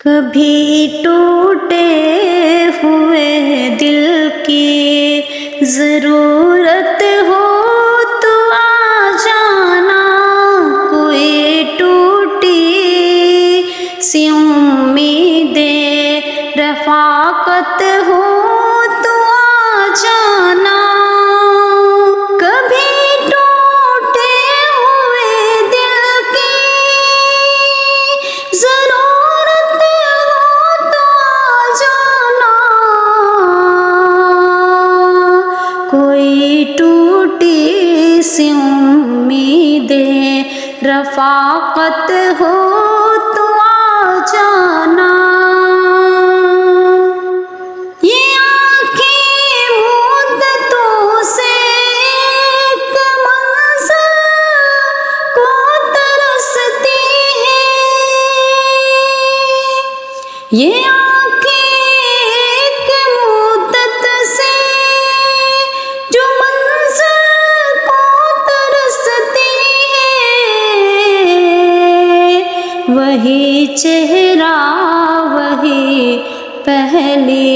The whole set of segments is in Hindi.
कभी टूटे हुए दिल की ज़रूरत हो तो आ जाना, कोई टूटी सी उम्मीदें रफ़ाक़त हो तो आ जाना। कभी टूटे हुए दिल की ज़रूरत हो तो आ जाना, कोई टूटी सी उम्मीदें रफ़ाक़त हो तो आ जाना। ये आँखें मुद्दतों से एक मंज़र को तरसती हैं, ये आँखें एक मुद्दत से जो मंज़र को तरसती हैं, वही चेहरा वही पहली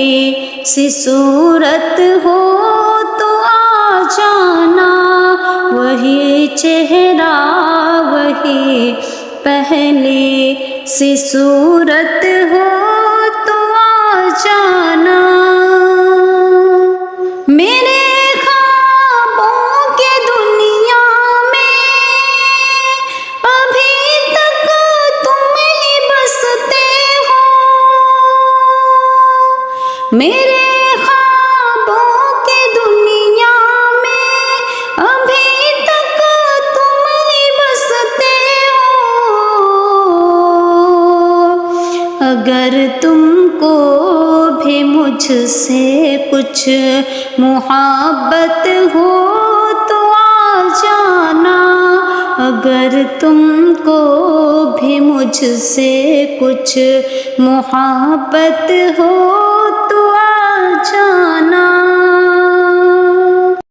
सी सूरत हो तो आ जाना, वही चेहरा वही पहली सी सूरत हो तो आ जाना। मेरे ख्वाबों के दुनिया में अभी तक तुम ही बसते हो, मेरे ख्वाबों के दुनिया में अभी तक तुम ही बसते हो। अगर तुमको भी मुझसे कुछ मोहब्बत हो तो आ जाना, अगर तुमको भी मुझसे कुछ मोहब्बत हो तो आ जाना।